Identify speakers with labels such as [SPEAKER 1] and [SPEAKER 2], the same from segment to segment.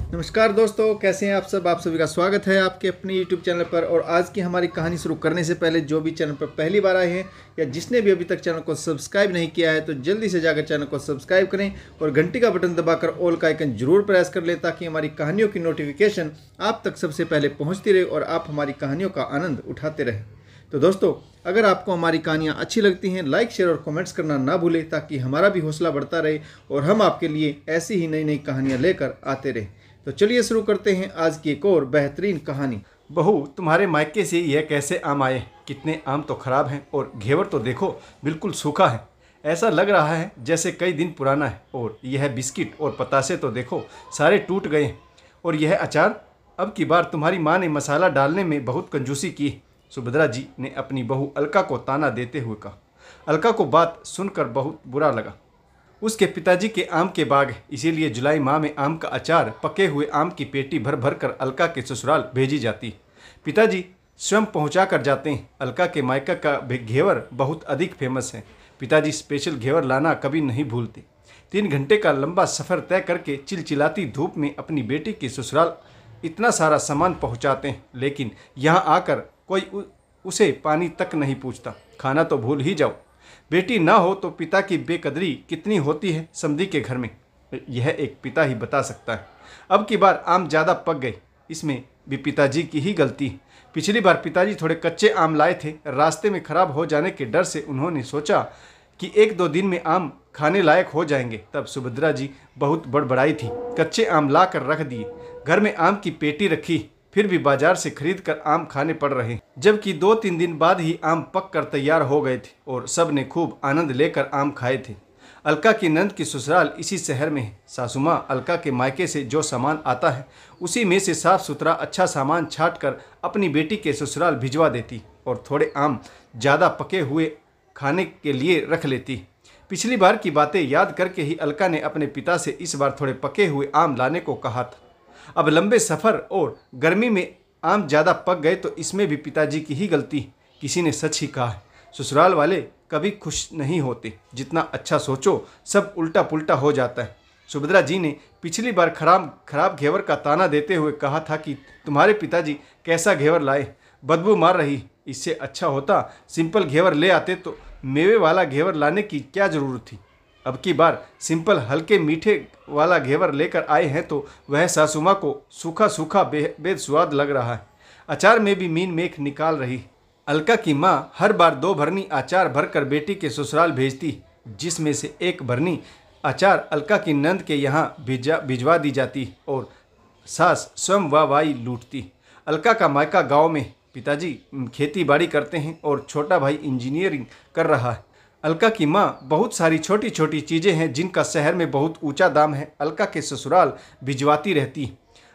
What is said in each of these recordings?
[SPEAKER 1] नमस्कार दोस्तों, कैसे हैं आप सब। आप सभी का स्वागत है आपके अपने YouTube चैनल पर। और आज की हमारी कहानी शुरू करने से पहले जो भी चैनल पर पहली बार आए हैं या जिसने भी अभी तक चैनल को सब्सक्राइब नहीं किया है तो जल्दी से जाकर चैनल को सब्सक्राइब करें और घंटी का बटन दबाकर ऑल का आइकन जरूर प्रेस कर लें ताकि हमारी कहानियों की नोटिफिकेशन आप तक सबसे पहले पहुँचती रहे और आप हमारी कहानियों का आनंद उठाते रहें। तो दोस्तों, अगर आपको हमारी कहानियाँ अच्छी लगती हैं, लाइक शेयर और कमेंट्स करना ना भूलें ताकि हमारा भी हौसला बढ़ता रहे और हम आपके लिए ऐसी ही नई नई कहानियाँ लेकर आते रहें। तो चलिए शुरू करते हैं आज की एक और बेहतरीन कहानी।
[SPEAKER 2] बहू, तुम्हारे मायके से यह कैसे आम आए? कितने आम तो खराब हैं और घेवर तो देखो बिल्कुल सूखा है। ऐसा लग रहा है जैसे कई दिन पुराना है। और यह बिस्किट और पतासे तो देखो सारे टूट गए हैं। और यह अचार, अब की बार तुम्हारी माँ ने मसाला डालने में बहुत कंजूसी की। सुभद्रा जी ने अपनी बहू अलका को ताना देते हुए कहा। अलका को बात सुनकर बहुत बुरा लगा। उसके पिताजी के आम के बाग है, इसीलिए जुलाई माह में आम का अचार, पके हुए आम की पेटी भर भर कर अलका के ससुराल भेजी जाती। पिताजी स्वयं पहुंचा कर जाते हैं। अलका के मायका का घेवर बहुत अधिक फेमस है। पिताजी स्पेशल घेवर लाना कभी नहीं भूलते। 3 घंटे का लंबा सफ़र तय करके चिलचिलाती धूप में अपनी बेटी के ससुराल इतना सारा सामान पहुंचाते हैं, लेकिन यहाँ आकर कोई उसे पानी तक नहीं पूछता। खाना तो भूल ही जाओ। बेटी ना हो तो पिता की बेकदरी कितनी होती है समधी के घर में, यह एक पिता ही बता सकता है। अब की बार आम ज़्यादा पक गए, इसमें भी पिताजी की ही गलती है। पिछली बार पिताजी थोड़े कच्चे आम लाए थे। रास्ते में खराब हो जाने के डर से उन्होंने सोचा कि 1-2 दिन में आम खाने लायक हो जाएंगे। तब सुभद्रा जी बहुत बड़बड़ाई थी। कच्चे आम ला कर रख दिए। घर में आम की पेटी रखी, फिर भी बाजार से खरीद कर आम खाने पड़ रहे, जबकि 2-3 दिन बाद ही आम पक कर तैयार हो गए थे और सब ने खूब आनंद लेकर आम खाए थे। अलका की नंद की ससुराल इसी शहर में है। सासू माँ अलका के मायके से जो सामान आता है उसी में से साफ सुथरा अच्छा सामान छाट कर अपनी बेटी के ससुराल भिजवा देती और थोड़े आम ज़्यादा पके हुए खाने के लिए रख लेती। पिछली बार की बातें याद करके ही अलका ने अपने पिता से इस बार थोड़े पके हुए आम लाने को कहा था। अब लंबे सफ़र और गर्मी में आम ज़्यादा पक गए तो इसमें भी पिताजी की ही गलती। किसी ने सच ही कहा है, ससुराल वाले कभी खुश नहीं होते। जितना अच्छा सोचो सब उल्टा पुल्टा हो जाता है। सुभद्रा जी ने पिछली बार खराब घेवर का ताना देते हुए कहा था कि तुम्हारे पिताजी कैसा घेवर लाए, बदबू मार रही। इससे अच्छा होता सिंपल घेवर ले आते, तो मेवे वाला घेवर लाने की क्या ज़रूरत थी। अब की बार सिंपल हल्के मीठे वाला घेवर लेकर आए हैं तो वह सासुमा को सूखा सूखा बेस्वाद लग रहा है। अचार में भी मीन मेख निकाल रही। अलका की माँ हर बार 2 भरनी अचार भरकर बेटी के ससुराल भेजती, जिसमें से 1 भरनी अचार अलका की नंद के यहाँ भिजवा दी जाती और सास स्वयं वाहवाही लूटती। अलका का मायका गाँव में, पिताजी खेती बाड़ी करते हैं और छोटा भाई इंजीनियरिंग कर रहा है। अलका की माँ बहुत सारी छोटी छोटी चीज़ें हैं जिनका शहर में बहुत ऊंचा दाम है, अलका के ससुराल भिजवाती रहती।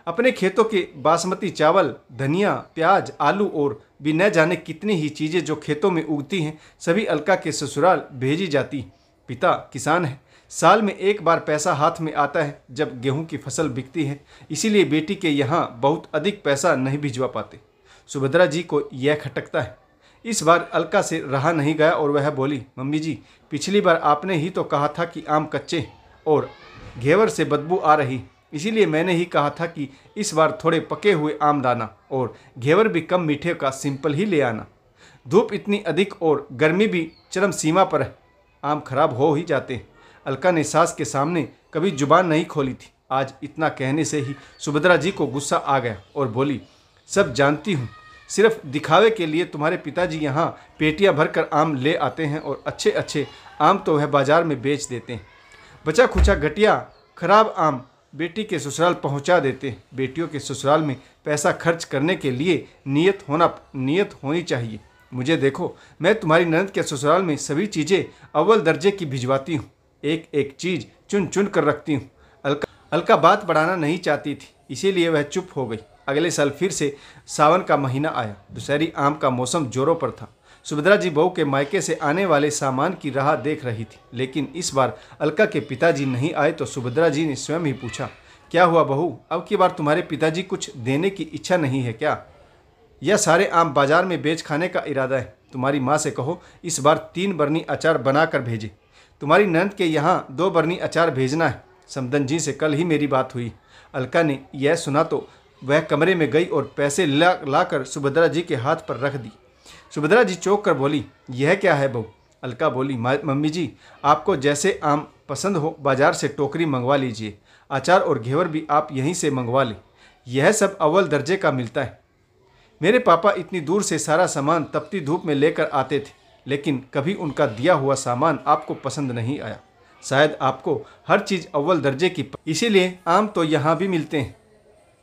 [SPEAKER 2] अपने खेतों के बासमती चावल, धनिया, प्याज, आलू और भी न जाने कितनी ही चीज़ें जो खेतों में उगती हैं सभी अलका के ससुराल भेजी जाती। पिता किसान है, साल में 1 बार पैसा हाथ में आता है जब गेहूँ की फसल बिकती है, इसीलिए बेटी के यहाँ बहुत अधिक पैसा नहीं भिजवा पाते। सुभद्रा जी को यह खटकता है। इस बार अलका से रहा नहीं गया और वह बोली, मम्मी जी, पिछली बार आपने ही तो कहा था कि आम कच्चे और घेवर से बदबू आ रही, इसीलिए मैंने ही कहा था कि इस बार थोड़े पके हुए आम लाना और घेवर भी कम मीठे का सिंपल ही ले आना। धूप इतनी अधिक और गर्मी भी चरम सीमा पर है, आम खराब हो ही जाते हैं। अलका ने सास के सामने कभी जुबान नहीं खोली थी। आज इतना कहने से ही सुभद्रा जी को गुस्सा आ गया और बोली, सब जानती हूँ, सिर्फ दिखावे के लिए तुम्हारे पिताजी यहाँ पेटियाँ भरकर आम ले आते हैं और अच्छे अच्छे आम तो वह बाजार में बेच देते हैं। बचा खुचा घटिया खराब आम बेटी के ससुराल पहुँचा देते हैं। बेटियों के ससुराल में पैसा खर्च करने के लिए नियत होनी चाहिए। मुझे देखो, मैं तुम्हारी ननद के ससुराल में सभी चीज़ें अव्वल दर्जे की भिजवाती हूँ, एक एक चीज़ चुन चुन कर रखती हूँ। अलका बात बढ़ाना नहीं चाहती थी, इसीलिए वह चुप हो गई। अगले साल फिर से सावन का महीना आया। दुशहरी आम का मौसम जोरों पर था। सुभद्रा जी बहू के मायके से आने वाले सामान की राह देख रही थी, लेकिन इस बार अलका के पिताजी नहीं आए तो सुभद्रा जी ने स्वयं ही पूछा, क्या हुआ बहू, अब की बार तुम्हारे पिताजी कुछ देने की इच्छा नहीं है क्या? यह सारे आम बाजार में बेच खाने का इरादा है? तुम्हारी माँ से कहो इस बार 3 बरनी अचार बना कर भेजे। तुम्हारी नंद के यहाँ 2 बरनी अचार भेजना है। समदन जी से कल ही मेरी बात हुई। अलका ने यह सुना तो वह कमरे में गई और पैसे लाकर सुभद्रा जी के हाथ पर रख दी। सुभद्रा जी चौंक कर बोली, यह क्या है बहू? अलका बोली, मम्मी जी, आपको जैसे आम पसंद हो बाजार से टोकरी मंगवा लीजिए। अचार और घेवर भी आप यहीं से मंगवा लें, यह सब अव्वल दर्जे का मिलता है। मेरे पापा इतनी दूर से सारा सामान तपती धूप में लेकर आते थे, लेकिन कभी उनका दिया हुआ सामान आपको पसंद नहीं आया। शायद आपको हर चीज़ अव्वल दर्जे की, इसीलिए आम तो यहाँ भी मिलते हैं।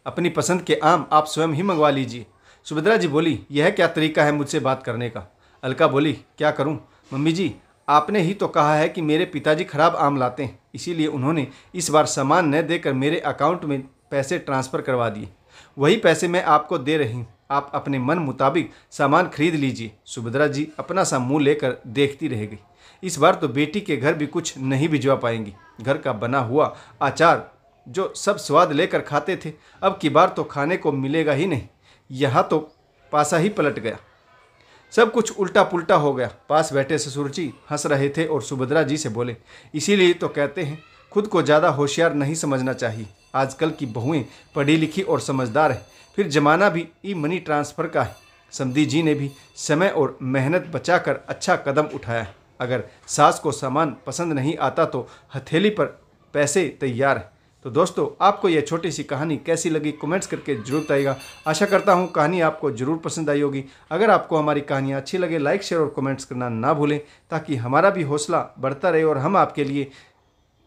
[SPEAKER 2] अपनी पसंद के आम आप स्वयं ही मंगवा लीजिए। सुभद्रा जी बोली, यह क्या तरीका है मुझसे बात करने का? अलका बोली, क्या करूं मम्मी जी, आपने ही तो कहा है कि मेरे पिताजी खराब आम लाते हैं, इसीलिए उन्होंने इस बार सामान न देकर मेरे अकाउंट में पैसे ट्रांसफ़र करवा दिए। वही पैसे मैं आपको दे रही हूँ, आप अपने मन मुताबिक सामान खरीद लीजिए। सुभद्रा जी अपना सा मुँह लेकर देखती रह गई। इस बार तो बेटी के घर भी कुछ नहीं भिजवा पाएंगी। घर का बना हुआ अचार जो सब स्वाद लेकर खाते थे, अब की बार तो खाने को मिलेगा ही नहीं। यहाँ तो पासा ही पलट गया, सब कुछ उल्टा पुल्टा हो गया। पास बैठे ससुर जी हंस रहे थे और सुभद्रा जी से बोले, इसीलिए तो कहते हैं खुद को ज़्यादा होशियार नहीं समझना चाहिए। आजकल की बहुएं पढ़ी लिखी और समझदार है, फिर जमाना भी ई मनी ट्रांसफ़र का है। समधी जी ने भी समय और मेहनत बचाकर अच्छा कदम उठाया है। अगर सास को सामान पसंद नहीं आता तो हथेली पर पैसे तैयार है। तो दोस्तों, आपको यह छोटी सी कहानी कैसी लगी कमेंट्स करके जरूर बताइएगा। आशा करता हूँ कहानी आपको ज़रूर पसंद आई होगी। अगर आपको हमारी कहानियाँ अच्छी लगे, लाइक शेयर और कमेंट्स करना ना भूलें, ताकि हमारा भी हौसला बढ़ता रहे और हम आपके लिए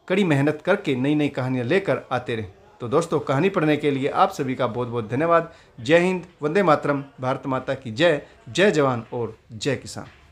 [SPEAKER 2] कड़ी मेहनत करके नई नई कहानियाँ लेकर आते रहें। तो दोस्तों, कहानी पढ़ने के लिए आप सभी का बहुत बहुत धन्यवाद। जय हिंद, वंदे मातरम, भारत माता की जय। जय जवान और जय किसान।